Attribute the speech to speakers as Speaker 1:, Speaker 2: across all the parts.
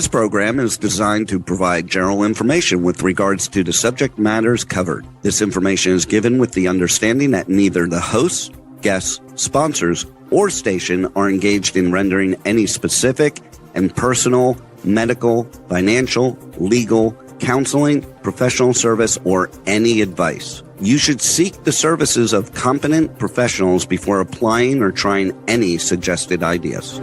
Speaker 1: This program is designed to provide general information with regards to the subject matters covered. This information is given with the understanding that neither the hosts, guests, sponsors, or station are engaged in rendering any specific and personal, medical, financial, legal, counseling, professional service, or any advice. You should seek the services of competent professionals before applying or trying any suggested ideas.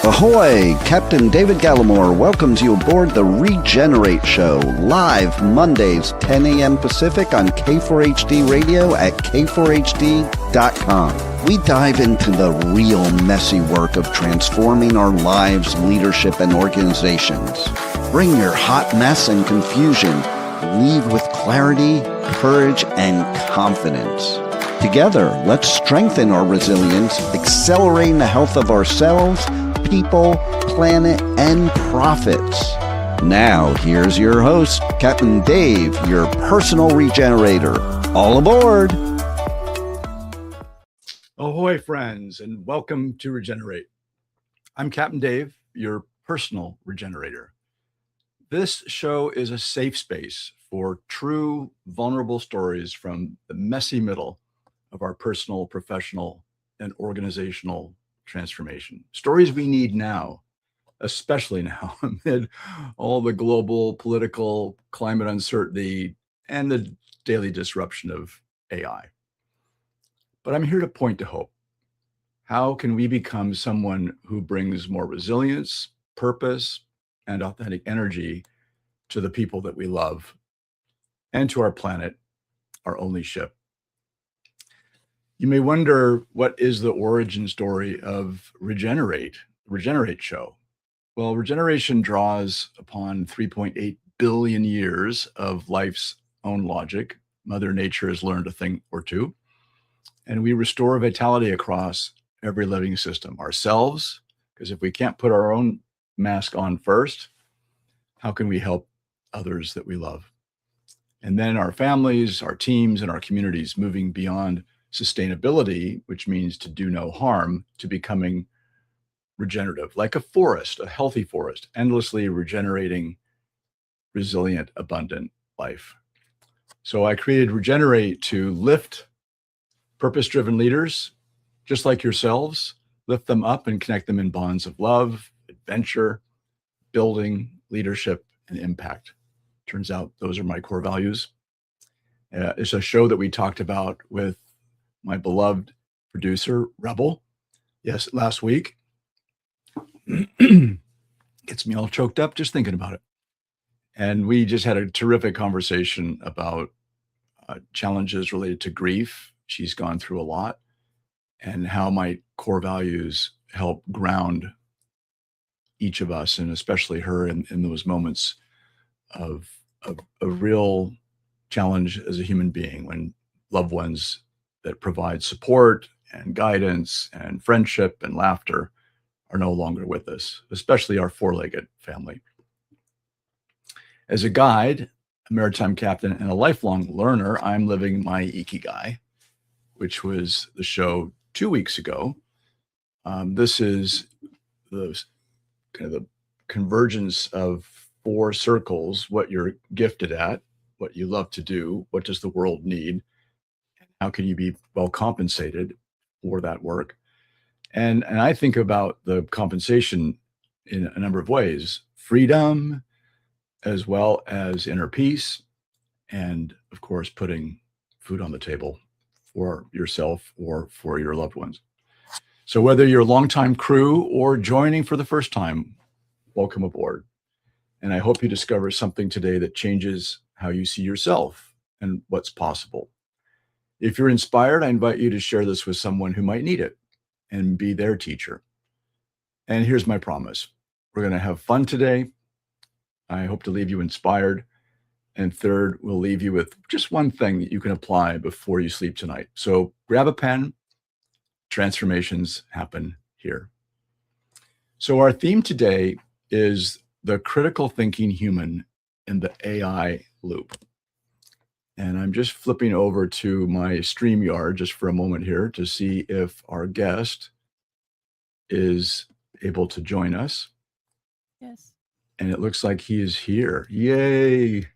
Speaker 1: Ahoy! Captain David Gallimore welcomes you aboard the Regenerate Show, live Mondays, 10 a.m. Pacific on K4HD Radio at k4hd.com. We dive into the real messy work of transforming our lives, leadership, and organizations. Bring your hot mess and confusion. Leave with clarity, courage, and confidence. Together, let's strengthen our resilience, accelerating the health of ourselves, people, planet, and profits. Now, here's your host, Captain Dave, your personal regenerator. All aboard!
Speaker 2: Ahoy, friends, and welcome to Regenerate. I'm Captain Dave, your personal regenerator. This show is a safe space for true, vulnerable stories from the messy middle of our personal, professional, and organizational transformation. Stories we need now, especially now amid all the global political climate uncertainty and the daily disruption of AI. But I'm here to point to hope. How can we become someone who brings more resilience, purpose, and authentic energy to the people that we love and to our planet, our only ship? You may wonder, what is the origin story of Regenerate Show? Well, regeneration draws upon 3.8 billion years of life's own logic. Mother Nature has learned a thing or two. And we restore vitality across every living system. Ourselves, because if we can't put our own mask on first, how can we help others that we love? And then our families, our teams, and our communities, moving beyond sustainability, which means to do no harm, to becoming regenerative, like a forest, a healthy forest, endlessly regenerating, resilient, abundant life. So I created Regenerate to lift purpose-driven leaders, just like yourselves, lift them up and connect them in bonds of love, adventure, building, leadership, and impact. Turns out those are my core values. It's a show that we talked about with my beloved producer, Rebel. Yes, last week. Gets me all choked up just thinking about it. And we just had a terrific conversation about challenges related to grief. She's gone through a lot, and how my core values help ground each of us, and especially her in those moments of a real challenge as a human being, when loved ones that provide support and guidance and friendship and laughter are no longer with us, especially our four-legged family. As a guide, a maritime captain, and a lifelong learner, I'm living my Ikigai, which was the show 2 weeks ago. This is the kind of the convergence of four circles: what you're gifted at, what you love to do, what does the world need, how can you be well compensated for that work? And I think about the compensation in a number of ways: freedom, as well as inner peace, and of course, putting food on the table for yourself or for your loved ones. So whether you're a longtime crew or joining for the first time, welcome aboard. And I hope you discover something today that changes how you see yourself and what's possible. If you're inspired, I invite you to share this with someone who might need it and be their teacher. And here's my promise. We're going to have fun today. I hope to leave you inspired. And third, we'll leave you with just one thing that you can apply before you sleep tonight. So grab a pen. Transformations happen here. So our theme today is the critical thinking human in the AI loop. And I'm just flipping over to my StreamYard just for a moment here to see if our guest is able to join us.
Speaker 3: Yes.
Speaker 2: And it looks like he is here. Yay.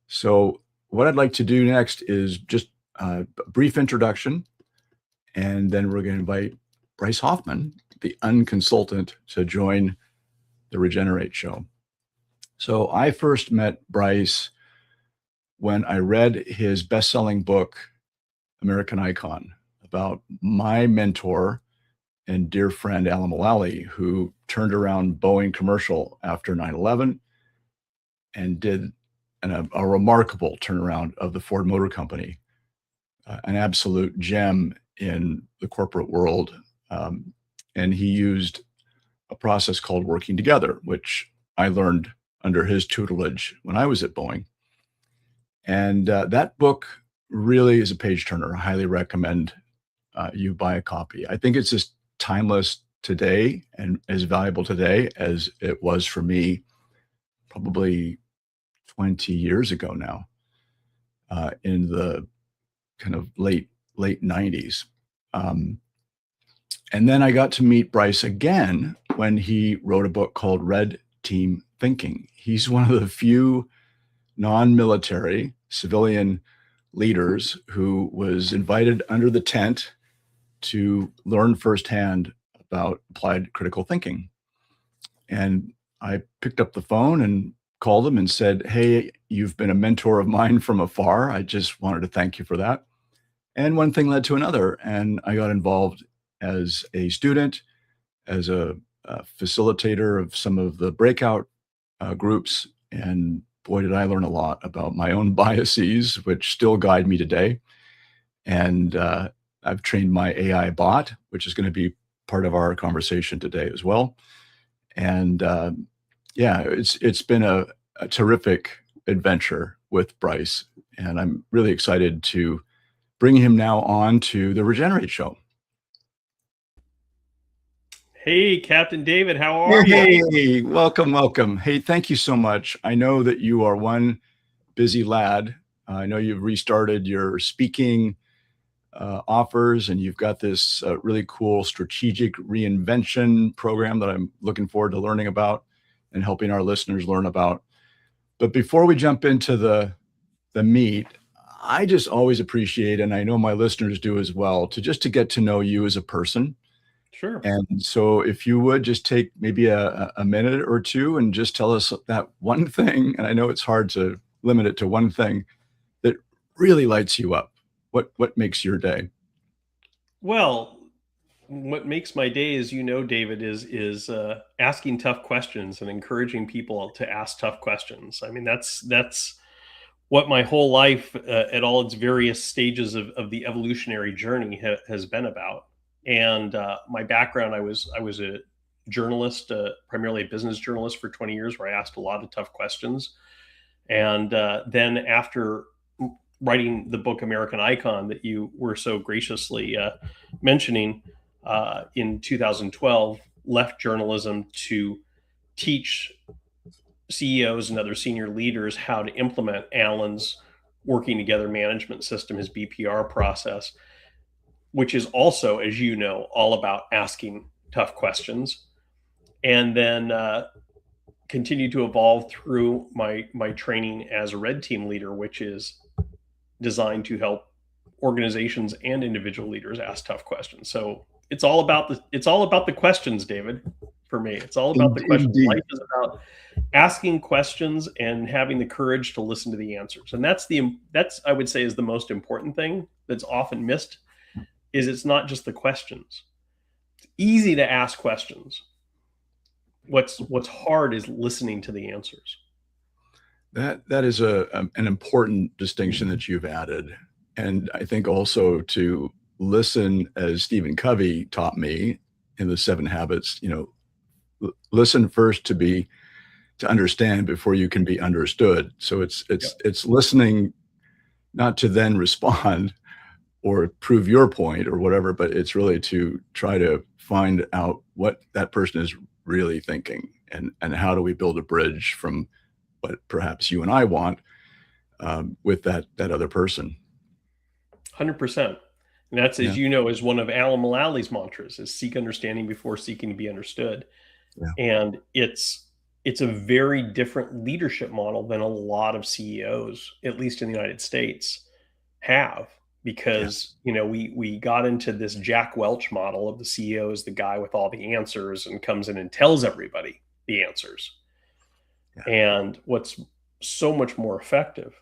Speaker 2: So what I'd like to do next is just a brief introduction, and then we're going to invite Bryce Hoffman, the unconsultant, to join the Regenerate show. So I first met Bryce when I read his best-selling book, American Icon, about my mentor and dear friend, Alan Mullally, who turned around Boeing commercial after 9/11 and did a remarkable turnaround of the Ford Motor Company, an absolute gem in the corporate world. And he used a process called working together, which I learned under his tutelage when I was at Boeing. And that book really is a page turner. I highly recommend you buy a copy. I think it's just timeless today and as valuable today as it was for me probably 20 years ago now, in the kind of late 90s. And then I got to meet Bryce again when he wrote a book called Red Team Thinking. He's one of the few non-military civilian leaders who was invited under the tent to learn firsthand about applied critical thinking. And I picked up the phone and called him and said, "Hey, you've been a mentor of mine from afar. I just wanted to thank you for that." And one thing led to another, and I got involved as a student, as a facilitator of some of the breakout groups. And boy, did I learn a lot about my own biases, which still guide me today. And I've trained my AI bot, which is going to be part of our conversation today as well. And yeah, it's been a terrific adventure with Bryce, and I'm really excited to bring him now on to the Regenerate show.
Speaker 4: Hey, Captain David, how are you?
Speaker 2: Hey, welcome. Hey, thank you so much. I know that you are one busy lad. I know you've restarted your speaking offers, and you've got this really cool strategic reinvention program that I'm looking forward to learning about and helping our listeners learn about. But before we jump into the meat, I just always appreciate, and I know my listeners do as well, to get to know you as a person.
Speaker 4: Sure.
Speaker 2: And so if you would just take maybe a minute or two and just tell us that one thing, and I know it's hard to limit it to one thing, that really lights you up. What makes your day?
Speaker 4: Well, what makes my day, as you know, David, is asking tough questions and encouraging people to ask tough questions. I mean, that's what my whole life, at all its various stages of the evolutionary journey, has been about. And my background, I was a journalist, primarily a business journalist for 20 years, where I asked a lot of tough questions. And then after writing the book American Icon that you were so graciously mentioning in 2012, left journalism to teach CEOs and other senior leaders how to implement Alan's working together management system, his BPR process, which is also, as you know, all about asking tough questions. And then continue to evolve through my training as a red team leader, which is designed to help organizations and individual leaders ask tough questions. So it's all about the questions, David. For me, it's all about the questions.
Speaker 2: Indeed.
Speaker 4: Life is about asking questions and having the courage to listen to the answers. And that's I would say is the most important thing that's often missed. Is it's not just the questions. It's easy to ask questions. What's hard is listening to the answers.
Speaker 2: That is an important distinction that you've added. And I think also to listen, as Stephen Covey taught me in the 7 Habits, listen first to understand before you can be understood. So it's listening, not to then respond or prove your point or whatever, but it's really to try to find out what that person is really thinking, and how do we build a bridge from what perhaps you and I want with that other person.
Speaker 4: 100%. And that's, as
Speaker 2: Yeah.
Speaker 4: you know, is one of Alan Mullally's mantras, is seek understanding before seeking to be understood.
Speaker 2: Yeah.
Speaker 4: And it's a very different leadership model than a lot of CEOs, at least in the United States, have. Because, we got into this Jack Welch model of the CEO as the guy with all the answers and comes in and tells everybody the answers.
Speaker 2: Yeah.
Speaker 4: And what's so much more effective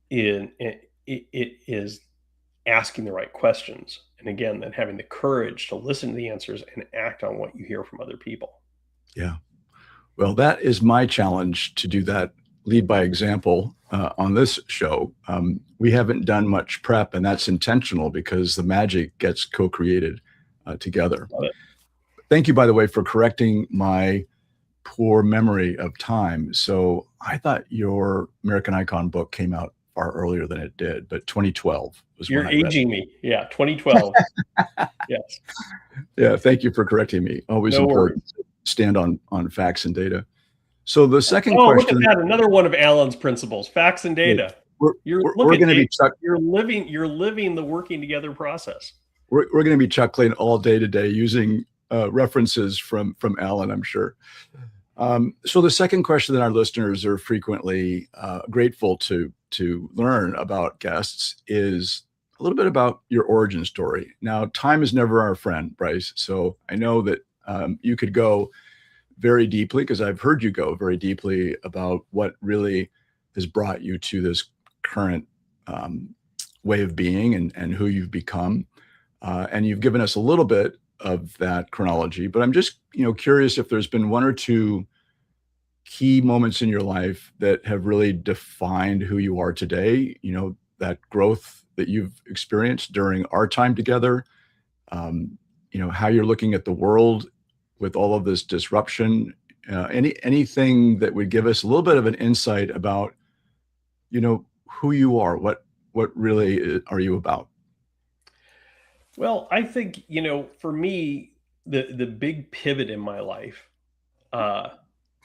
Speaker 4: it is asking the right questions. And again, then having the courage to listen to the answers and act on what you hear from other people.
Speaker 2: Yeah. Well, that is my challenge, to do that, lead by example on this show. We haven't done much prep, and that's intentional because the magic gets co-created together.
Speaker 4: Love it.
Speaker 2: Thank you, by the way, for correcting my poor memory of time. So I thought your American Icon book came out far earlier than it did, but 2012 was
Speaker 4: You're
Speaker 2: when I read
Speaker 4: aging me. Yeah, 2012. Yes.
Speaker 2: Yeah, thank you for correcting me. Always
Speaker 4: No
Speaker 2: important to stand on facts and data. So the second
Speaker 4: Oh, look
Speaker 2: question.
Speaker 4: at that! Another one of Alan's principles: facts and data.
Speaker 2: We're going to be
Speaker 4: You're living the working together process.
Speaker 2: We're going to be chuckling all day today using references from Alan, I'm sure. So the second question that our listeners are frequently grateful to learn about guests is a little bit about your origin story. Now, time is never our friend, Bryce. So I know that you could go very deeply, because I've heard you go very deeply about what really has brought you to this current way of being and who you've become. And you've given us a little bit of that chronology, but I'm just, curious if there's been one or two key moments in your life that have really defined who you are today, that growth that you've experienced during our time together, how you're looking at the world with all of this disruption, anything that would give us a little bit of an insight about, who you are, what really are you about?
Speaker 4: Well, I think, for me, the big pivot in my life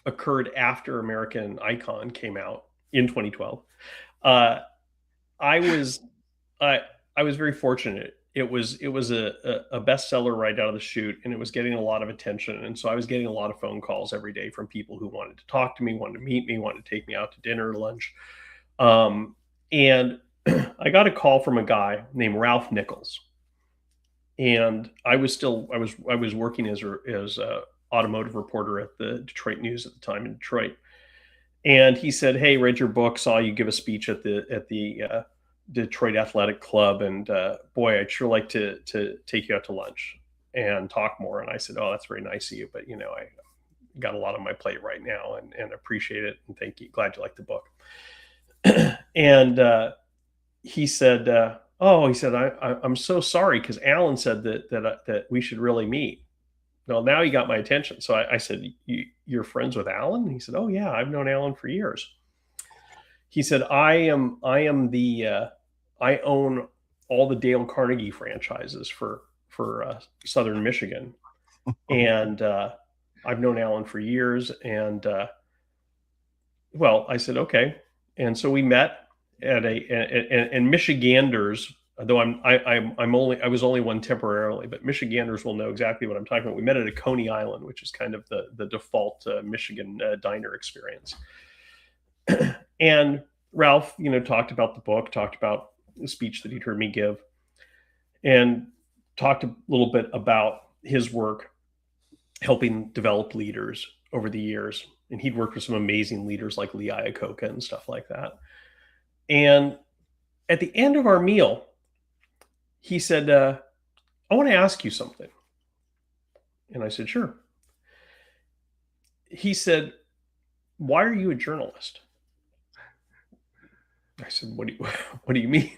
Speaker 4: occurred after American Icon came out in 2012. I was very fortunate. It was a bestseller right out of the chute, and it was getting a lot of attention. And so I was getting a lot of phone calls every day from people who wanted to talk to me, wanted to meet me, wanted to take me out to dinner, lunch. And I got a call from a guy named Ralph Nichols. And I was working as a automotive reporter at the Detroit News at the time in Detroit. And he said, "Hey, read your book, saw you give a speech at the Detroit Athletic Club, and boy, I'd sure like to take you out to lunch and talk more." And I said, "Oh, that's very nice of you, but I got a lot on my plate right now, and appreciate it, and thank you. Glad you liked the book." And he said, I'm so sorry, because Alan said that we should really meet." Well, now he got my attention. So I said, "You're friends with Alan?" And he said, "Oh yeah, I've known Alan for years." He said, I own all the Dale Carnegie franchises for Southern Michigan. And I've known Alan for years. And well, I said, okay. And so we met at and Michiganders, though I was only one temporarily, but Michiganders will know exactly what I'm talking about. We met at a Coney Island, which is kind of the default Michigan diner experience. And Ralph, talked about the book, talked about the speech that he'd heard me give, and talked a little bit about his work helping develop leaders over the years. And he'd worked with some amazing leaders like Lee Iacocca and stuff like that. And at the end of our meal, he said, "I want to ask you something." And I said, "Sure." He said, "Why are you a journalist?" I said, what do you mean?"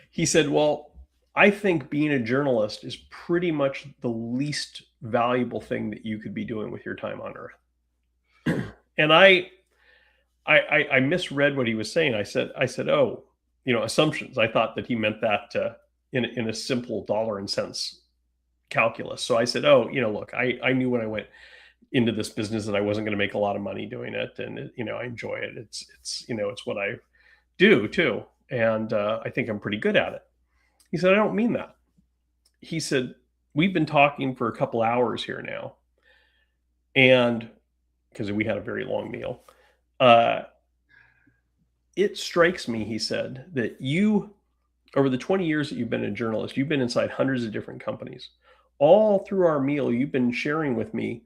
Speaker 4: He said, "Well, I think being a journalist is pretty much the least valuable thing that you could be doing with your time on Earth." And I misread what he was saying. I said, "Oh, assumptions." I thought that he meant that in a simple dollar and cents calculus. So I said, "Oh, look, I knew when I went into this business that I wasn't going to make a lot of money doing it. And, I enjoy it. It's what I do too. And I think I'm pretty good at it. He said, I don't mean that. He said, we've been talking for a couple hours here now. And because we had a very long meal, it strikes me, he said, that you, over the 20 years that you've been a journalist, you've been inside hundreds of different companies. All through our meal, you've been sharing with me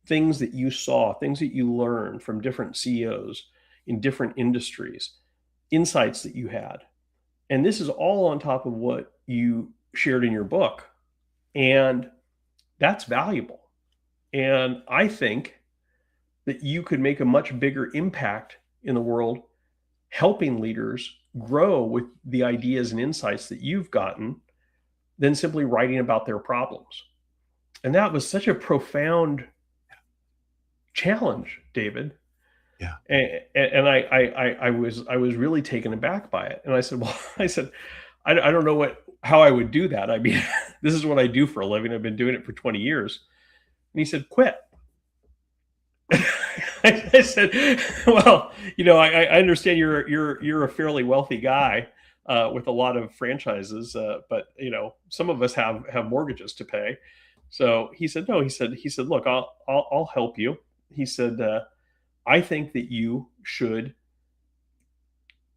Speaker 4: things that you saw, things that you learned from different CEOs in different industries, insights that you had. And this is all on top of what you shared in your book. And that's valuable. And I think that you could make a much bigger impact in the world helping leaders grow with the ideas and insights that you've gotten than simply writing about their problems. And that was such a profound challenge, David.
Speaker 2: Yeah.
Speaker 4: And I was really taken aback by it. And I said, I don't know how I would do that. I mean, this is what I do for a living. I've been doing it for 20 years. And he said, quit. I said, well, I understand you're a fairly wealthy guy with a lot of franchises, but some of us have mortgages to pay. So he said, no. He said, look, I'll help you. He said, I think that you should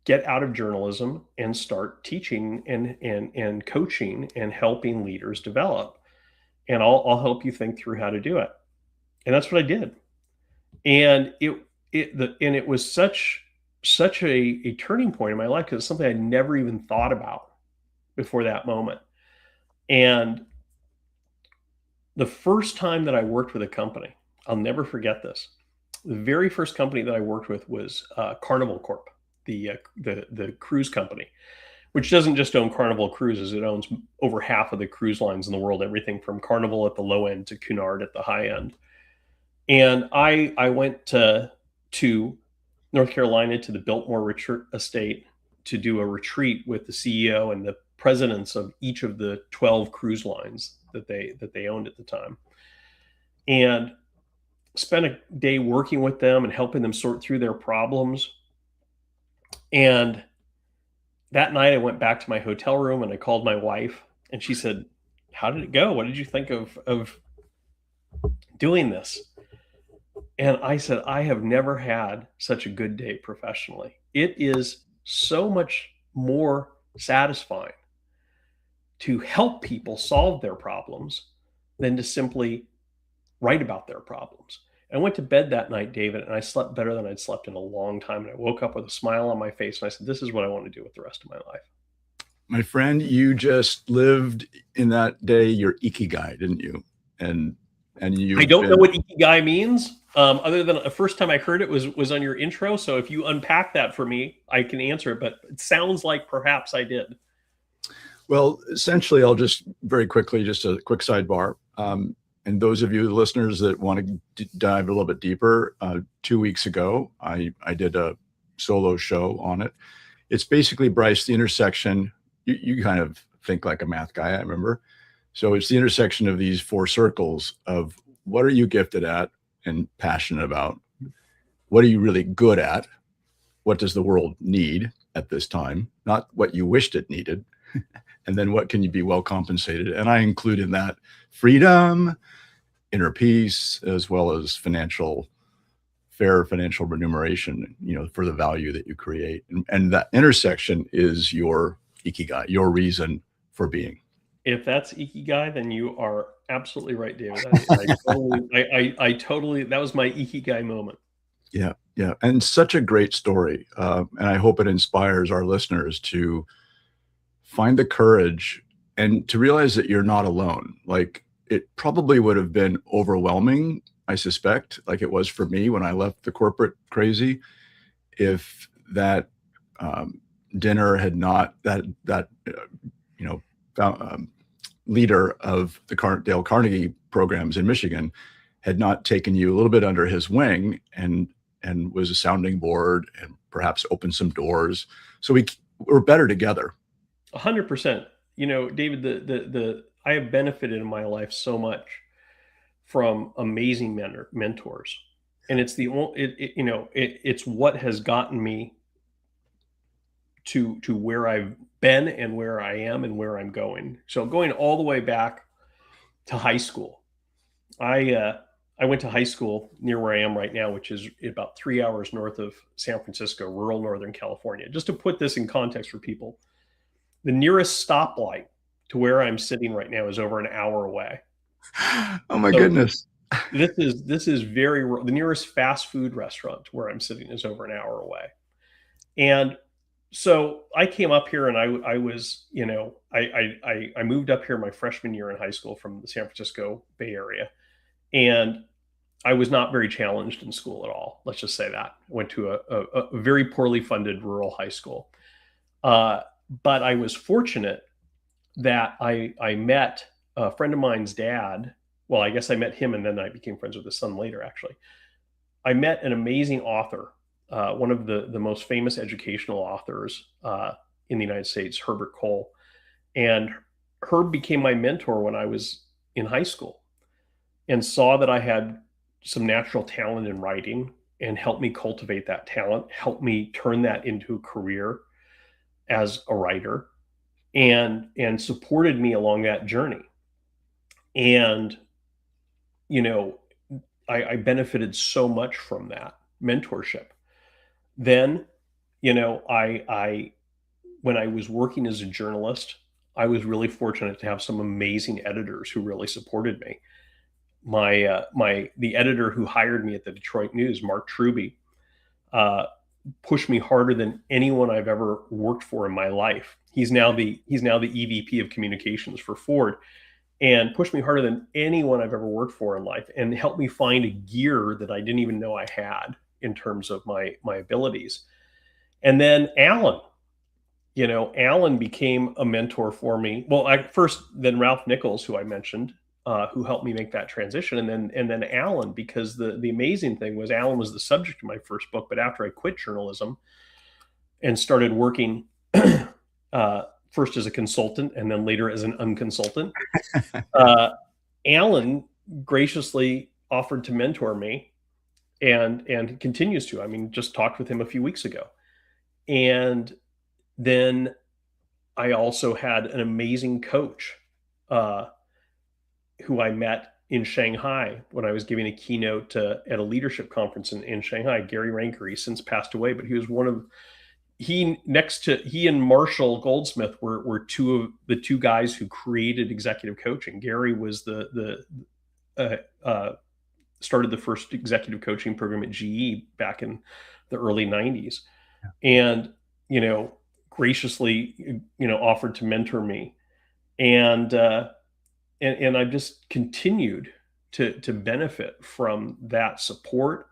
Speaker 4: get out of journalism and start teaching and coaching and helping leaders develop. And I'll help you think through how to do it. And that's what I did. And it was such a turning point in my life, because it's something I never even thought about before that moment. And the first time that I worked with a company, I'll never forget this. The very first company that I worked with was Carnival Corp, the cruise company, which doesn't just own Carnival Cruises. It owns over half of the cruise lines in the world, everything from Carnival at the low end to Cunard at the high end. And I went to North Carolina to the Biltmore Retreat Estate to do a retreat with the CEO and the presidents of each of the 12 cruise lines that they owned at the time, and spent a day working with them and helping them sort through their problems. And that night I went back to my hotel room and I called my wife, and she said, how did it go? What did you think of doing this? And I said, I have never had such a good day professionally. It is so much more satisfying to help people solve their problems than to simply write about their problems. And I went to bed that night, David, and I slept better than I'd slept in a long time. And I woke up with a smile on my face, and I said, this is what I want to do with the rest of my life.
Speaker 2: My friend, you just lived in that day your ikigai, didn't you? And you.
Speaker 4: I don't know what ikigai means, other than the first time I heard it was on your intro. So if you unpack that for me, I can answer it. But it sounds like perhaps I did.
Speaker 2: Well, essentially, I'll just very quickly, just a quick sidebar. And those of you listeners that want to dive a little bit deeper, 2 weeks ago, I did a solo show on it. It's basically, Bryce, the intersection. You kind of think like a math guy, I remember. So it's the intersection of these four circles of what are you gifted at and passionate about? What are you really good at? What does the world need at this time? Not what you wished it needed. And then what can you be well compensated? And I include in that freedom, inner peace, as well as fair financial remuneration, for the value that you create. And that intersection is your ikigai, your reason for being.
Speaker 4: If that's ikigai, then you are absolutely right, David. I totally, that was my ikigai moment.
Speaker 2: Yeah. Yeah. And such a great story. And I hope it inspires our listeners to find the courage and to realize that you're not alone. Like, it probably would have been overwhelming, I suspect, like it was for me when I left the corporate crazy, if that dinner had not, leader of the Dale Carnegie programs in Michigan had not taken you a little bit under his wing and was a sounding board and perhaps opened some doors. So we're better together.
Speaker 4: 100%. David, I have benefited in my life so much from amazing mentors, and it's the only, it's what has gotten me to where I've been and where I am and where I'm going. So going all the way back to high school, I went to high school near where I am right now, which is about 3 hours north of San Francisco, rural Northern California. Just to put this in context for people, the nearest stoplight to where I'm sitting right now is over an hour away.
Speaker 2: Oh my
Speaker 4: So
Speaker 2: goodness.
Speaker 4: this is very rural. The nearest fast food restaurant to where I'm sitting is over an hour away. And so I came up here and I was, I moved up here my freshman year in high school from the San Francisco Bay Area. And I was not very challenged in school at all. Let's just say that. I went to a very poorly funded rural high school. But I was fortunate that I met a friend of mine's dad. Well, I guess I met him and then I became friends with his son later, actually. I met an amazing author, one of the most famous educational authors in the United States, Herbert Cole. And Herb became my mentor when I was in high school and saw that I had some natural talent in writing and helped me cultivate that talent, helped me turn that into a career as a writer, and supported me along that journey. And, I benefited so much from that mentorship. Then, I when I was working as a journalist, I was really fortunate to have some amazing editors who really supported me. The editor who hired me at the Detroit News, Mark Truby, pushed me harder than anyone I've ever worked for in my life. He's now the EVP of communications for Ford, and pushed me harder than anyone I've ever worked for in life, and helped me find a gear that I didn't even know I had in terms of my abilities. And then Alan became a mentor for me. Well, then Ralph Nichols, who I mentioned, who helped me make that transition, and then Alan, because the amazing thing was Alan was the subject of my first book, but after I quit journalism and started working first as a consultant and then later as an unconsultant, Alan graciously offered to mentor me, and continues to. I mean, just talked with him a few weeks ago. And then I also had an amazing coach who I met in Shanghai when I was giving a keynote at a leadership conference in Shanghai. Gary Ranker, he's since passed away, but he was he and Marshall Goldsmith were two of the two guys who created executive coaching. Gary was started the first executive coaching program at GE back in the early 90s. Yeah. And, graciously, offered to mentor me. And I've just continued to benefit from that support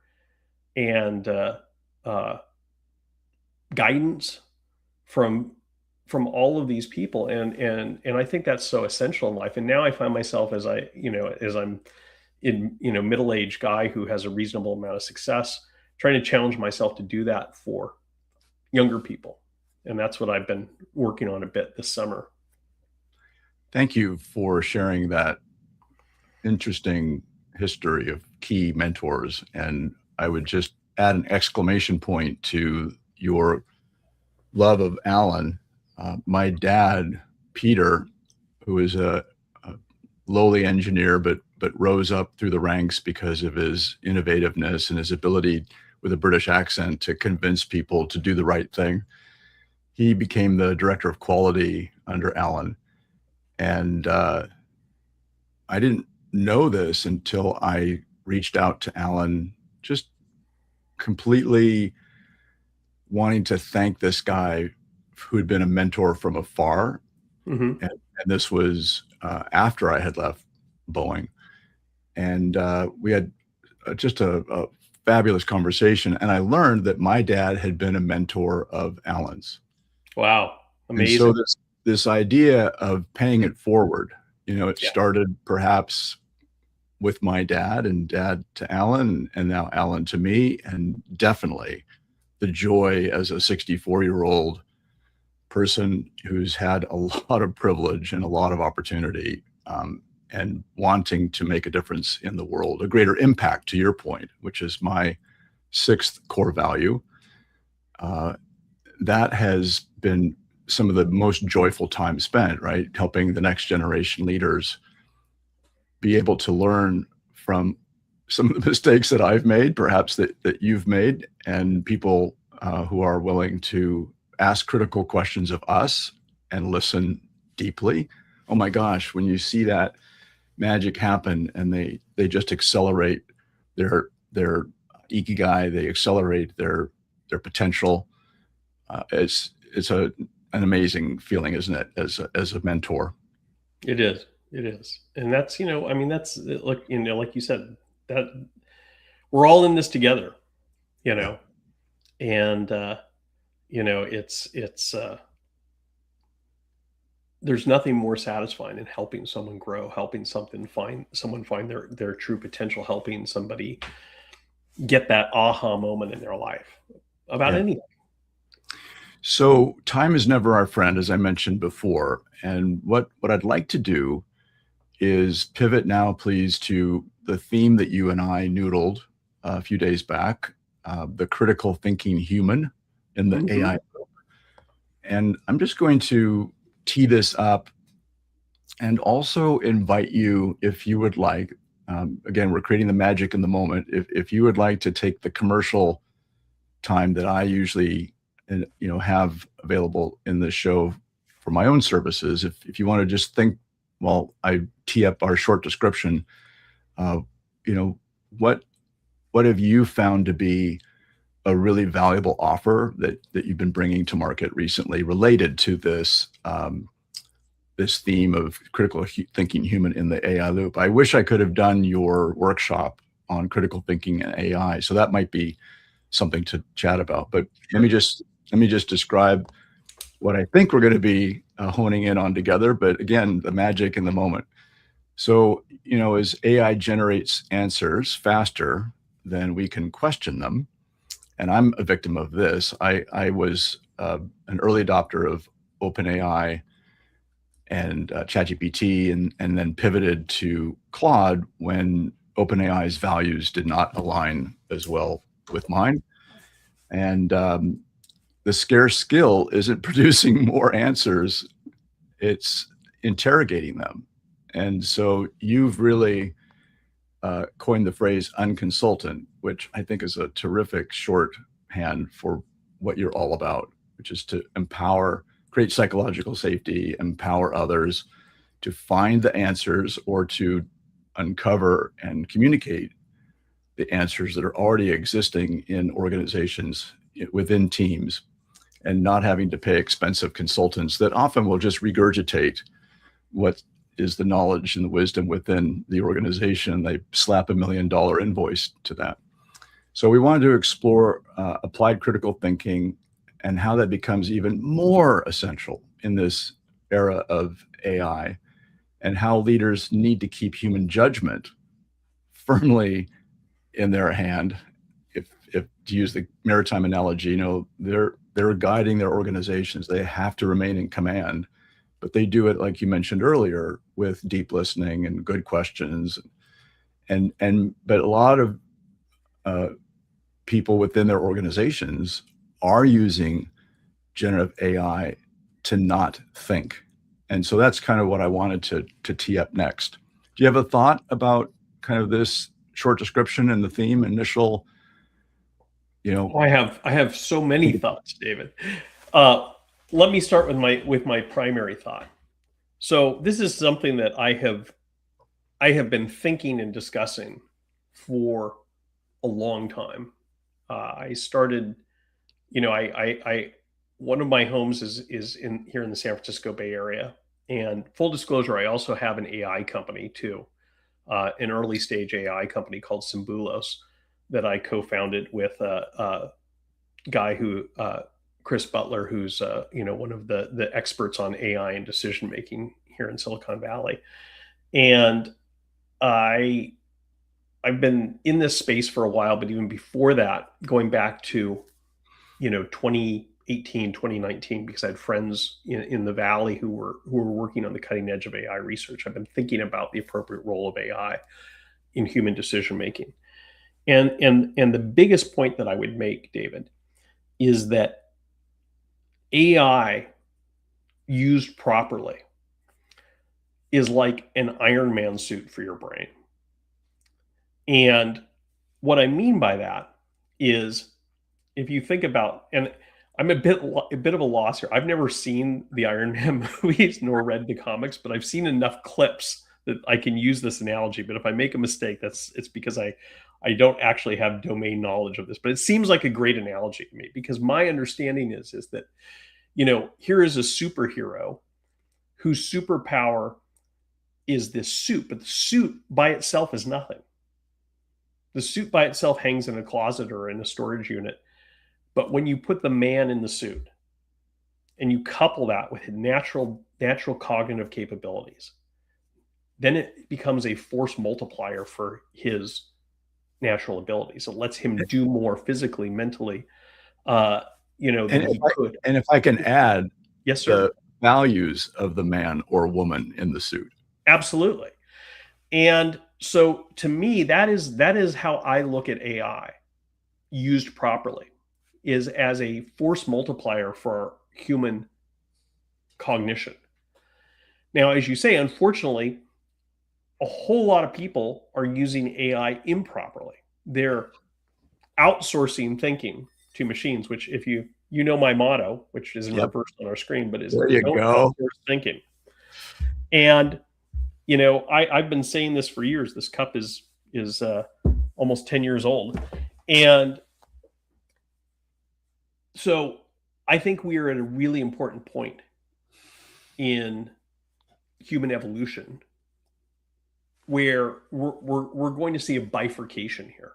Speaker 4: and guidance from all of these people. And I think that's so essential in life. And now I find myself as I'm in, middle-aged guy who has a reasonable amount of success, trying to challenge myself to do that for younger people. And that's what I've been working on a bit this summer.
Speaker 2: Thank you for sharing that interesting history of key mentors. And I would just add an exclamation point to your love of Alan. My dad, Peter, who is a lowly engineer, but rose up through the ranks because of his innovativeness and his ability with a British accent to convince people to do the right thing. He became the director of quality under Alan. And I didn't know this until I reached out to Alan, just completely wanting to thank this guy who had been a mentor from afar. Mm-hmm. And this was after I had left Boeing. And we had just a fabulous conversation. And I learned that my dad had been a mentor of Alan's.
Speaker 4: Wow. Amazing.
Speaker 2: And so this idea of paying it forward, it started perhaps with my dad and dad to Alan, and now Alan to me. And definitely the joy as a 64-year-old person who's had a lot of privilege and a lot of opportunity and wanting to make a difference in the world, a greater impact, to your point, which is my sixth core value. That has been some of the most joyful time spent, right? Helping the next generation leaders be able to learn from some of the mistakes that I've made, perhaps that you've made, and people who are willing to ask critical questions of us and listen deeply. Oh my gosh, when you see that magic happen and they just accelerate their ikigai, they accelerate their potential. It's an amazing feeling, isn't it, as a mentor?
Speaker 4: It is. It is. And that's, I mean, that's like, like you said, that we're all in this together, and, it's, there's nothing more satisfying in helping someone grow, helping someone find their true potential, helping somebody get that aha moment in their life about
Speaker 2: Yeah.
Speaker 4: anything.
Speaker 2: So time is never our friend, as I mentioned before. And what I'd like to do is pivot now, please, to the theme that you and I noodled a few days back, the critical thinking human in the
Speaker 4: Mhm.
Speaker 2: AI. And I'm just going to tee this up and also invite you, if you would like, again, we're creating the magic in the moment. If you would like to take the commercial time that I usually, have available in the show for my own services, if you want to just think while I tee up our short description, uh, you know, what have you found to be a really valuable offer that you've been bringing to market recently related to this this theme of critical thinking human in the AI loop? I wish I could have done your workshop on critical thinking and AI, so that might be something to chat about. But let me just describe what I think we're going to be honing in on together. But again, the magic in the moment. So, as AI generates answers faster than we can question them, and I'm a victim of this. I was an early adopter of OpenAI and ChatGPT, and then pivoted to Claude when OpenAI's values did not align as well with mine. And the scarce skill isn't producing more answers, it's interrogating them. And so you've really coined the phrase unconsultant, which I think is a terrific shorthand for what you're all about, which is to empower, create psychological safety, empower others to find the answers or to uncover and communicate the answers that are already existing in organizations within teams, and not having to pay expensive consultants that often will just regurgitate what is the knowledge and the wisdom within the organization. They slap $1 million invoice to that. So we wanted to explore applied critical thinking and how that becomes even more essential in this era of AI, and how leaders need to keep human judgment firmly in their hand. If to use the maritime analogy, they're guiding their organizations. They have to remain in command, but they do it, like you mentioned earlier, with deep listening and good questions. But a lot of people within their organizations are using generative AI to not think. And so that's kind of what I wanted to tee up next. Do you have a thought about kind of this short description and the theme initial?
Speaker 4: I have so many thoughts, David. Let me start with my primary thought. So this is something that I have been thinking and discussing for a long time. I started, I one of my homes is in here in the San Francisco Bay Area. And full disclosure, I also have an AI company too, an early stage AI company called Symbulos that I co-founded with a guy who Chris Butler, who's one of the experts on AI and decision making here in Silicon Valley. And I've been in this space for a while, but even before that, going back to 2018, 2019, because I had friends in the Valley who were working on the cutting edge of AI research. I've been thinking about the appropriate role of AI in human decision making. And the biggest point that I would make, David, is that AI used properly is like an Iron Man suit for your brain. And what I mean by that is, if you think about, and I'm a bit of a loss here. I've never seen the Iron Man movies nor read the comics, but I've seen enough clips that I can use this analogy. But if I make a mistake, it's because I don't actually have domain knowledge of this. But it seems like a great analogy to me, because my understanding is that, here is a superhero whose superpower is this suit, but the suit by itself is nothing. The suit by itself hangs in a closet or in a storage unit. But when you put the man in the suit and you couple that with natural cognitive capabilities, then it becomes a force multiplier for his natural abilities. It lets him do more physically, mentally, than he could.
Speaker 2: And if I can add,
Speaker 4: yes, sir,
Speaker 2: the values of the man or woman in the suit.
Speaker 4: Absolutely. And so to me, that is how I look at AI used properly, is as a force multiplier for human cognition. Now, as you say, unfortunately, a whole lot of people are using AI improperly. They're outsourcing thinking to machines, which, if you my motto, which is in reverse on our screen, but is
Speaker 2: there you
Speaker 4: don't
Speaker 2: go.
Speaker 4: outsource thinking. And I've been saying this for years. This cup is almost 10 years old, and so I think we are at a really important point in human evolution where we're going to see a bifurcation here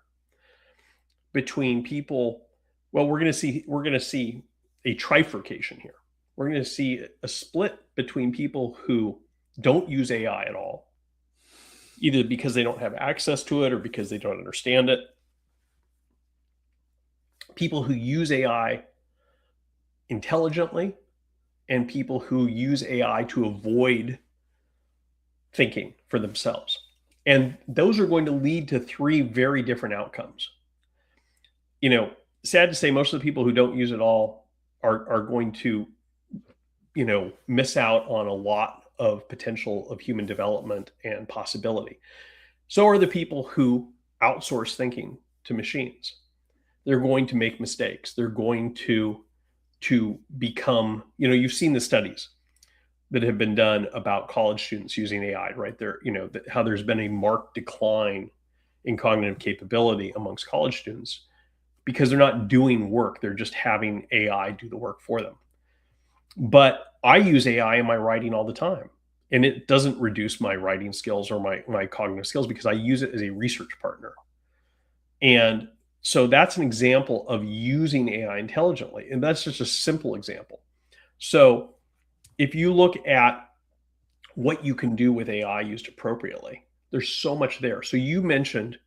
Speaker 4: between people. Well, we're going to see a trifurcation here. We're going to see a split between people who don't use AI at all, either because they don't have access to it or because they don't understand it. People who use AI intelligently, and people who use AI to avoid thinking for themselves. And those are going to lead to three very different outcomes. Sad to say, most of the people who don't use it all are going to, miss out on a lot of potential of human development and possibility. So are the people who outsource thinking to machines. They're going to make mistakes. They're going to become, you've seen the studies that have been done about college students using AI, right? There, how there's been a marked decline in cognitive capability amongst college students because they're not doing work. They're just having AI do the work for them. But I use AI in my writing all the time, and it doesn't reduce my writing skills or my cognitive skills because I use it as a research partner. And so that's an example of using AI intelligently. And that's just a simple example. So if you look at what you can do with AI used appropriately, there's so much there. So you mentioned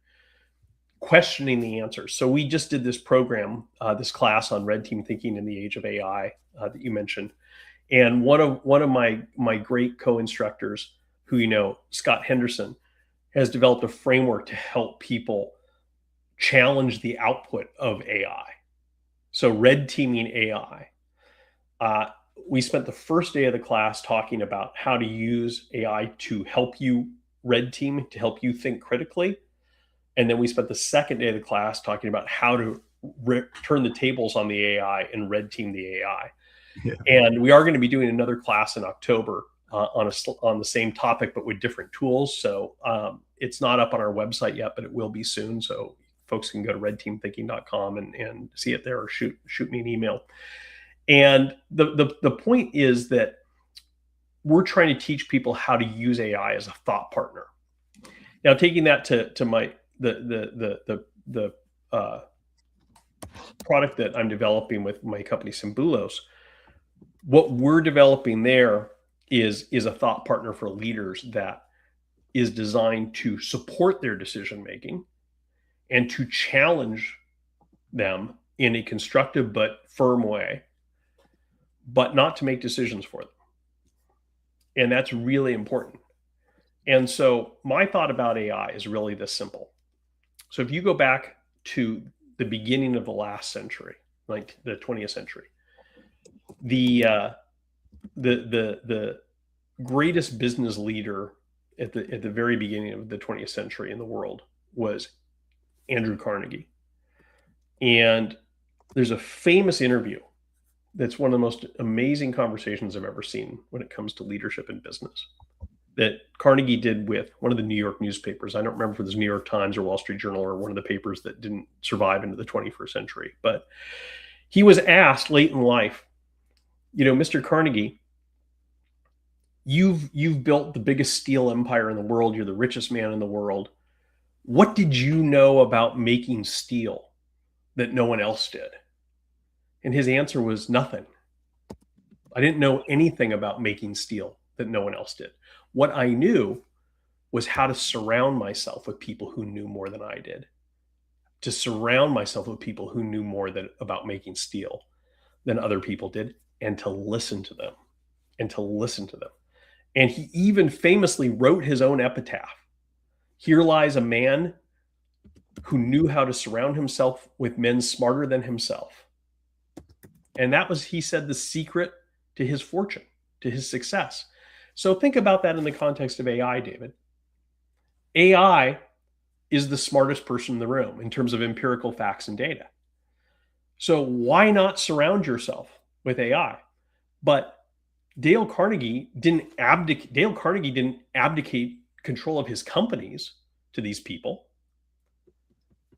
Speaker 4: questioning the answers. So we just did this program, this class on red team thinking in the age of AI that you mentioned. And one of my great co-instructors, who Scott Henderson, has developed a framework to help people challenge the output of AI. So red teaming AI. We spent the first day of the class talking about how to use AI to help you red team, to help you think critically. And then we spent the second day of the class talking about how to turn the tables on the AI and red team the AI. Yeah. And we are going to be doing another class in October on the same topic, but with different tools. So it's not up on our website yet, but it will be soon. So folks can go to redteamthinking.com and see it there, or shoot me an email. And the point is that we're trying to teach people how to use AI as a thought partner. Now, taking that to the product that I'm developing with my company Symbulos, what we're developing there is a thought partner for leaders that is designed to support their decision making and to challenge them in a constructive but firm way but not to make decisions for them. And that's really important. And so my thought about AI is really this simple. So if you go back to the beginning of the last century, like the 20th century, the greatest business leader at the very beginning of the 20th century in the world was Andrew Carnegie. And there's a famous interview that's one of the most amazing conversations I've ever seen when it comes to leadership in business that Carnegie did with one of the New York newspapers. I don't remember if it was New York Times or Wall Street Journal or one of the papers that didn't survive into the 21st century. But he was asked late in life, Mr. Carnegie, you've built the biggest steel empire in the world. You're the richest man in the world. What did you know about making steel that no one else did? And his answer was nothing. I didn't know anything about making steel that no one else did. What I knew was how to surround myself with people who knew more than I did, to surround myself with people who knew more about making steel than other people did, and to listen to them, and to listen to them. And he even famously wrote his own epitaph. Here lies a man who knew how to surround himself with men smarter than himself. And that was, he said, the secret to his fortune, to his success. So think about that in the context of AI, David. AI is the smartest person in the room in terms of empirical facts and data. So why not surround yourself with AI? But Dale Carnegie didn't abdicate control of his companies to these people.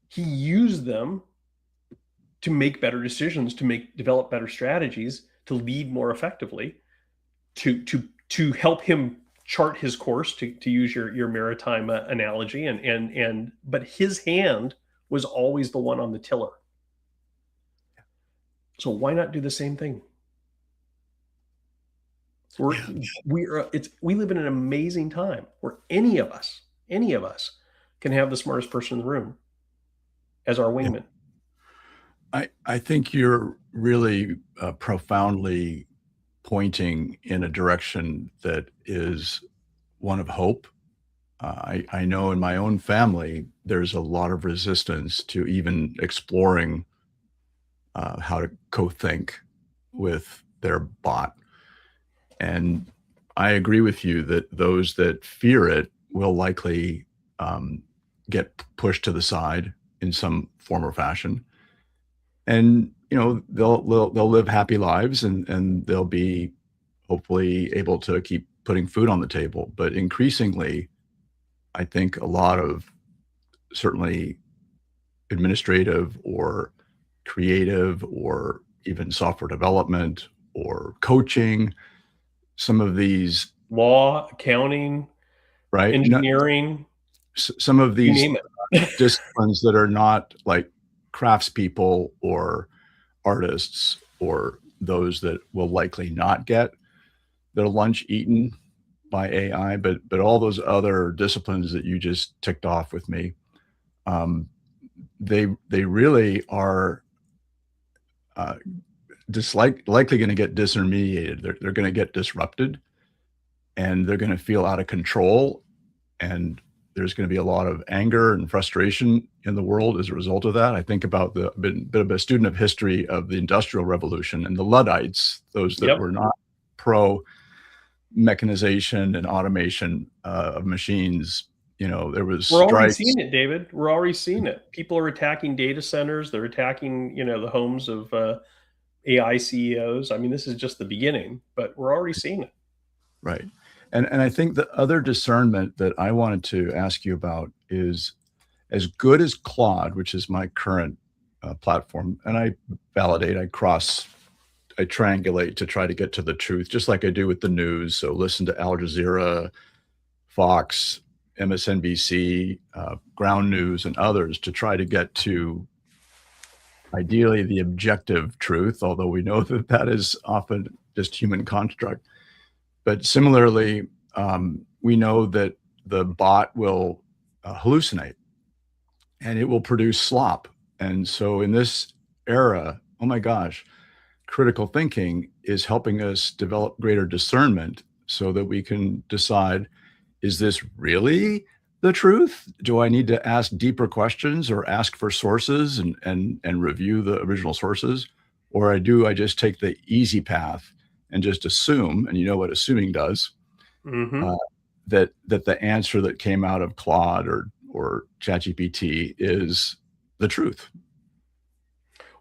Speaker 4: He used them to make better decisions, to develop better strategies, to lead more effectively, to help him chart his course, to use your maritime analogy, but his hand was always the one on the tiller. So why not do the same thing? We live in an amazing time where any of us can have the smartest person in the room as our wingman.
Speaker 2: I think you're really profoundly pointing in a direction that is one of hope. I know in my own family, there's a lot of resistance to even exploring how to co-think with their bot. And I agree with you that those that fear it will likely get pushed to the side in some form or fashion. And, they'll live happy lives and they'll be hopefully able to keep putting food on the table. But increasingly, I think a lot of certainly administrative or creative or even software development or coaching, some of these
Speaker 4: law, accounting,
Speaker 2: right,
Speaker 4: engineering,
Speaker 2: some of these
Speaker 4: you name it.
Speaker 2: disciplines that are not like craftspeople or artists or those that will likely not get their lunch eaten by AI, but all those other disciplines that you just ticked off with me, they really are likely going to get disintermediated. They're going to get disrupted, and they're going to feel out of control, and there's going to be a lot of anger and frustration in the world as a result of that. I think about a bit of a student of history of the Industrial Revolution and the Luddites, those that were not pro mechanization and automation of machines. There was
Speaker 4: We're
Speaker 2: strikes.
Speaker 4: already seeing it, David. We're already seeing it. People are attacking data centers. They're attacking, the homes of AI CEOs. I mean, this is just the beginning, but we're already seeing it.
Speaker 2: Right. And I think the other discernment that I wanted to ask you about is, as good as Claude, which is my current platform, and I validate, I triangulate to try to get to the truth, just like I do with the news. So listen to Al Jazeera, Fox, MSNBC, Ground News, and others to try to get to ideally the objective truth, although we know that is often just human construct. But similarly, we know that the bot will hallucinate and it will produce slop. And so in this era, oh my gosh, critical thinking is helping us develop greater discernment so that we can decide, is this really the truth? Do I need to ask deeper questions or ask for sources and review the original sources? Or do I just take the easy path and just assume, and you know what assuming does,
Speaker 4: Mm-hmm.
Speaker 2: that the answer that came out of Claude or ChatGPT is the truth?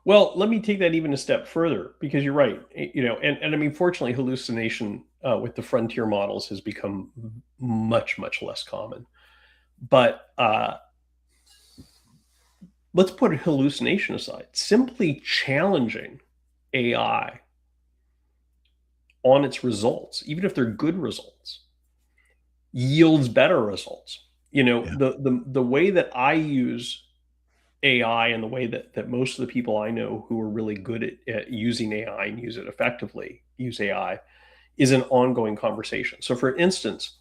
Speaker 4: Well, let me take that even a step further, because you're right. And I mean, fortunately, hallucination with the frontier models has become much, much less common. But let's put hallucination aside. Simply challenging AI on its results, even if they're good results, yields better results.
Speaker 2: Yeah.
Speaker 4: The way that I use AI, and the way that most of the people I know who are really good at using AI and use it effectively use AI is an ongoing conversation. So, for instance,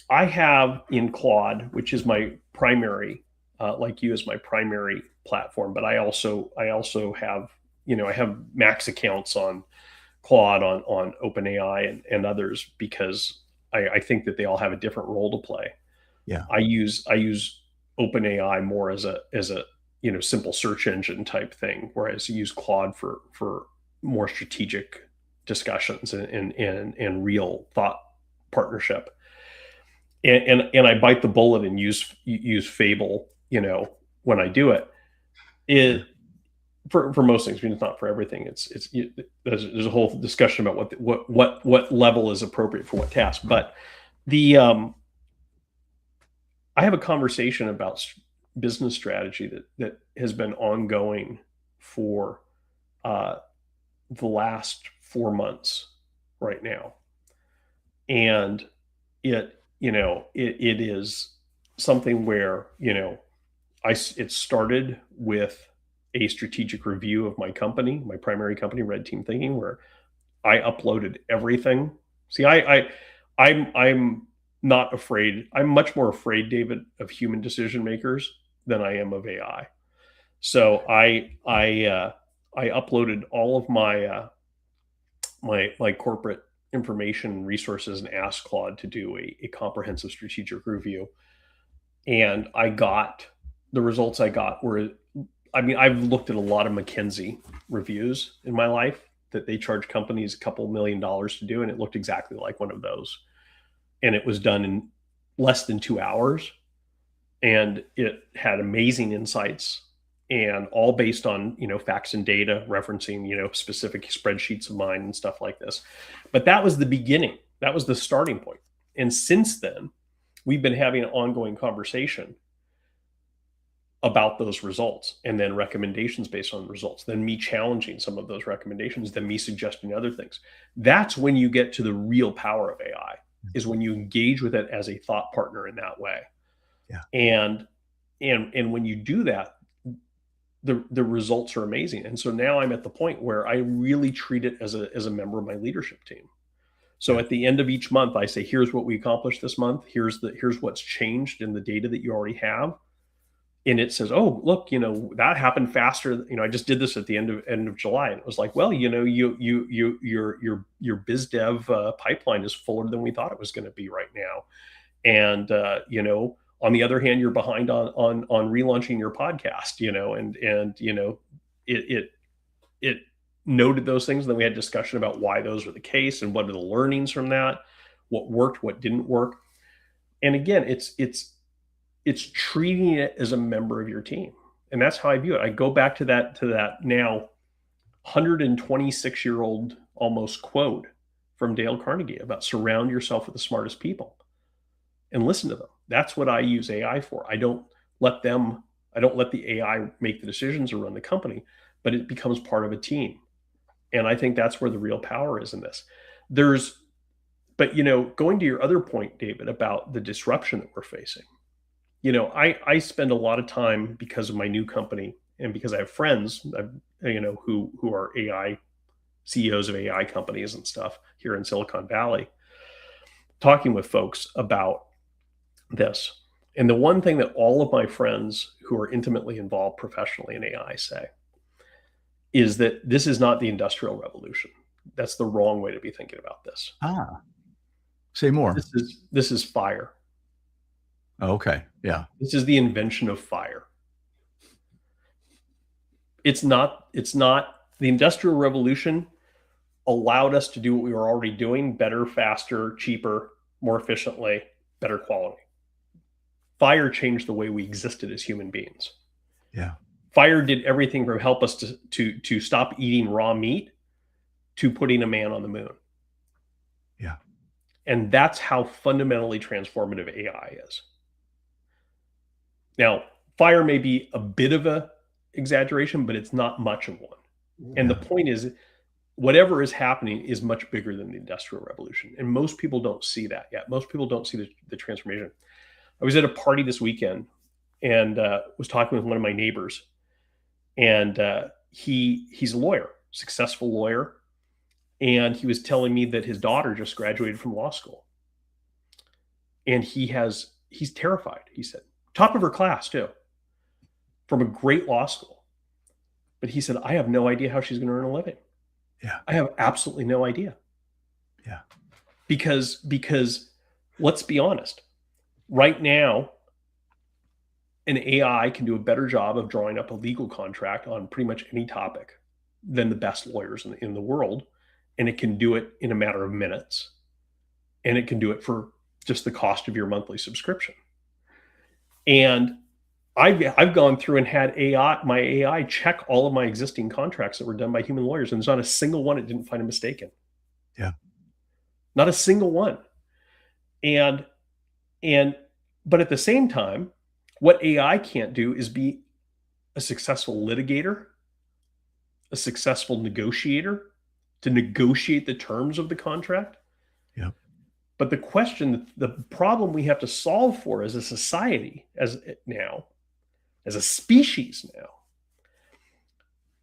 Speaker 4: I have in Claude, which is my primary, like you, is my primary platform, but I also have, I have max accounts on Claude, on OpenAI, and others, because I think that they all have a different role to play.
Speaker 2: Yeah.
Speaker 4: I use OpenAI more as a simple search engine type thing, whereas you use Claude for more strategic discussions and real thought partnership. And I bite the bullet and use Fable, when I do it. It for most things. I mean, it's not for everything. There's a whole discussion about what level is appropriate for what task. But the I have a conversation about business strategy that has been ongoing for the last 4 months right now, and it is something where it started with a strategic review of my company, my primary company, Red Team Thinking, where I uploaded everything. See, I'm not afraid. I'm much more afraid, David, of human decision makers than I am of AI. So I uploaded all of my corporate information and resources and asked Claude to do a comprehensive strategic review. And the results I got were, I mean, I've looked at a lot of McKinsey reviews in my life that they charge companies a couple $1 million to do, and it looked exactly like one of those. And it was done in less than 2 hours, and it had amazing insights, and all based on facts and data, referencing specific spreadsheets of mine and stuff like this. But that was the beginning. That was the starting point. And since then, we've been having an ongoing conversation about those results, and then recommendations based on the results, then me challenging some of those recommendations, then me suggesting other things. That's when you get to the real power of AI, is when you engage with it as a thought partner in that way.
Speaker 2: Yeah.
Speaker 4: And when you do that, the results are amazing. And so now I'm at the point where I really treat it as a member of my leadership team. So at the end of each month, I say, here's what we accomplished this month. Here's what's changed in the data that you already have. And it says, oh, look, that happened faster. I just did this at the end of July. And it was like, well, your biz dev pipeline is fuller than we thought it was going to be right now. And, on the other hand, you're behind on relaunching your podcast, it noted those things. And then we had discussion about why those were the case and what are the learnings from that, what worked, what didn't work. And again, it's treating it as a member of your team. And that's how I view it. I go back to that now 126-year-old almost quote from Dale Carnegie about surround yourself with the smartest people and listen to them. That's what I use AI for. I don't let the AI make the decisions or run the company, but it becomes part of a team. And I think that's where the real power is in this. But going to your other point, David, about the disruption that we're facing, I spend a lot of time, because of my new company and because I have friends, who are AI CEOs of AI companies and stuff here in Silicon Valley, talking with folks about this. And the one thing that all of my friends who are intimately involved professionally in AI say is that this is not the Industrial Revolution. That's the wrong way to be thinking about this.
Speaker 2: Say more.
Speaker 4: This is fire.
Speaker 2: Oh, okay. Yeah.
Speaker 4: This is the invention of fire. It's not the Industrial Revolution allowed us to do what we were already doing better, faster, cheaper, more efficiently, better quality. Fire changed the way we existed as human beings.
Speaker 2: Yeah.
Speaker 4: Fire did everything from help us to stop eating raw meat to putting a man on the moon.
Speaker 2: Yeah.
Speaker 4: And that's how fundamentally transformative AI is. Now, fire may be a bit of a exaggeration, but it's not much of one. And the point is, whatever is happening is much bigger than the Industrial Revolution. And most people don't see that yet. Most people don't see the transformation. I was at a party this weekend and was talking with one of my neighbors. And he's a lawyer, successful lawyer. And he was telling me that his daughter just graduated from law school. And he's terrified, he said. Top of her class, too. From a great law school. But he said, I have no idea how she's going to earn a living.
Speaker 2: Yeah.
Speaker 4: I have absolutely no idea.
Speaker 2: Yeah.
Speaker 4: Because let's be honest, right now, an AI can do a better job of drawing up a legal contract on pretty much any topic than the best lawyers in the world. And it can do it in a matter of minutes. And it can do it for just the cost of your monthly subscription. And I've gone through and had my AI check all of my existing contracts that were done by human lawyers, and there's not a single one it didn't find a mistake in.
Speaker 2: Yeah.
Speaker 4: Not a single one. But at the same time, what AI can't do is be a successful litigator, a successful negotiator, to negotiate the terms of the contract.
Speaker 2: Yeah.
Speaker 4: But the problem we have to solve for as a society, as a species now,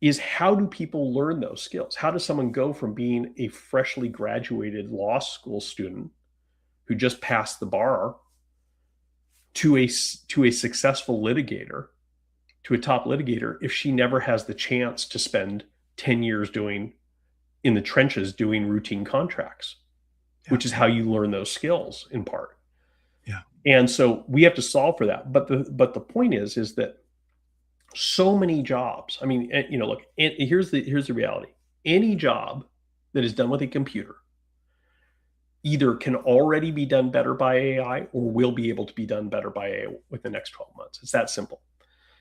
Speaker 4: is how do people learn those skills? How does someone go from being a freshly graduated law school student who just passed the bar to a successful litigator, to a top litigator, if she never has the chance to spend 10 years in the trenches doing routine contracts, which is how you learn those skills in part.
Speaker 2: Yeah.
Speaker 4: And so we have to solve for that. But the point is that so many jobs, I mean, look, here's the reality. Any job that is done with a computer either can already be done better by AI or will be able to be done better by AI within the next 12 months. It's that simple.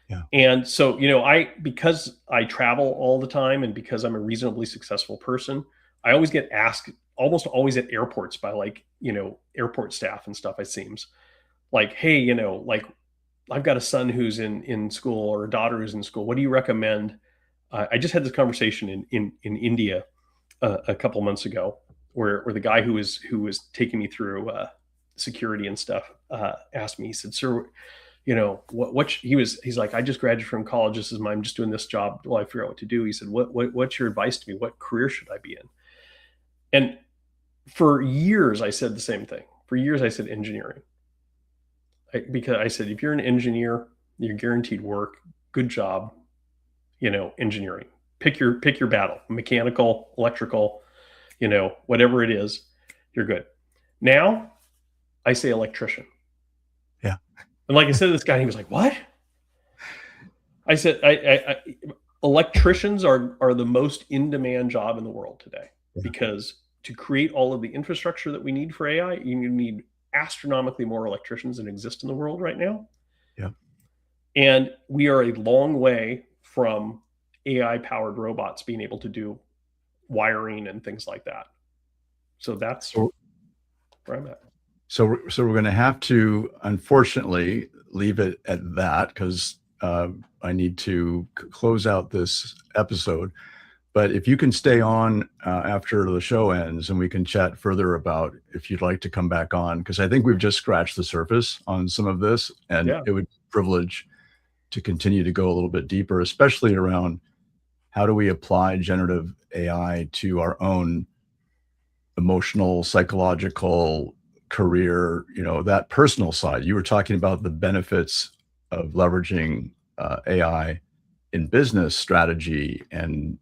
Speaker 2: Yeah.
Speaker 4: And so, because I travel all the time and because I'm a reasonably successful person, I always get asked almost always at airports by airport staff and stuff, it seems like, hey, I've got a son who's in school or a daughter who's in school. What do you recommend? I just had this conversation in India a couple months ago where the guy who was taking me through security and stuff asked me, he said, sir, he's like, I just graduated from college. I'm just doing this job while I figure out what to do. He said, what's your advice to me? What career should I be in? And for years, I said the same thing. For years, I said engineering. Because I said, if you're an engineer, you're guaranteed work, good job, engineering. Pick your battle, mechanical, electrical, whatever it is, you're good. Now, I say electrician.
Speaker 2: Yeah.
Speaker 4: And like I said to this guy, he was like, what? I said, electricians are the most in-demand job in the world today. Yeah. Because to create all of the infrastructure that we need for AI, you need astronomically more electricians than exist in the world right now.
Speaker 2: Yeah.
Speaker 4: And we are a long way from AI-powered robots being able to do wiring and things like that. So that's where I'm at.
Speaker 2: So we're going to have to, unfortunately, leave it at that because I need to close out this episode. But if you can stay on after the show ends and we can chat further about if you'd like to come back on, because I think we've just scratched the surface on some of this, and it would be a privilege to continue to go a little bit deeper, especially around how do we apply generative AI to our own emotional, psychological, career, that personal side. You were talking about the benefits of leveraging AI in business strategy and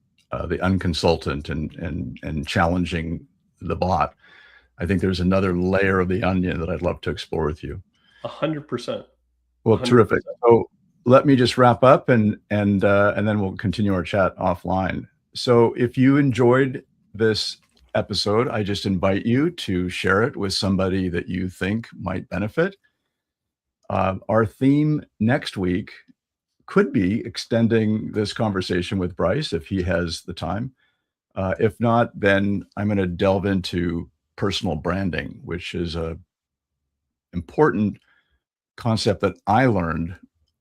Speaker 2: the unconsultant and challenging the bot, I think there's another layer of the onion that I'd love to explore with you.
Speaker 4: 100%.
Speaker 2: Well,
Speaker 4: 100%.
Speaker 2: terrific. So let me just wrap up and then we'll continue our chat offline. So if you enjoyed this episode, I just invite you to share it with somebody that you think might benefit. Our theme next week could be extending this conversation with Bryce if he has the time. If not, then I'm going to delve into personal branding, which is a important concept that I learned,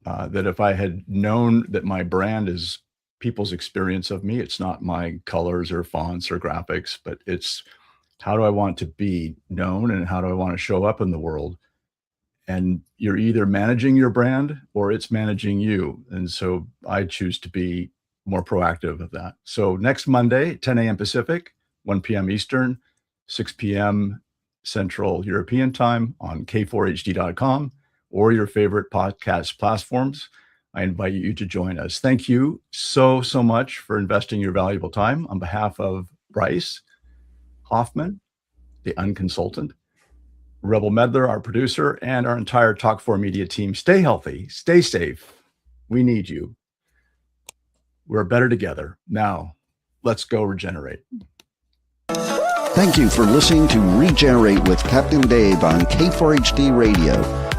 Speaker 2: that if I had known that my brand is people's experience of me, it's not my colors or fonts or graphics, but it's how do I want to be known and how do I want to show up in the world? And you're either managing your brand or it's managing you. And so I choose to be more proactive of that. So next Monday, 10 a.m. Pacific, 1 p.m. Eastern, 6 p.m. Central European time on k4hd.com or your favorite podcast platforms. I invite you to join us. Thank you so much for investing your valuable time. On behalf of Bryce Hoffman, the unconsultant, Rebel Medler, our producer, and our entire Talk4 Media team, stay healthy, stay safe. We need you. We're better together. Now, let's go regenerate.
Speaker 1: Thank you for listening to Regenerate with Captain Dave on K4HD Radio.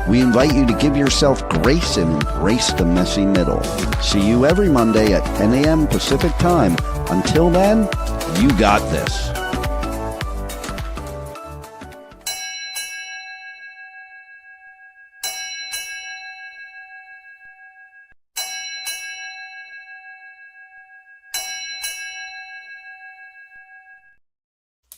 Speaker 1: We invite you to give yourself grace and embrace the messy middle. See you every Monday at 10 a.m. Pacific time. Until then, you got this.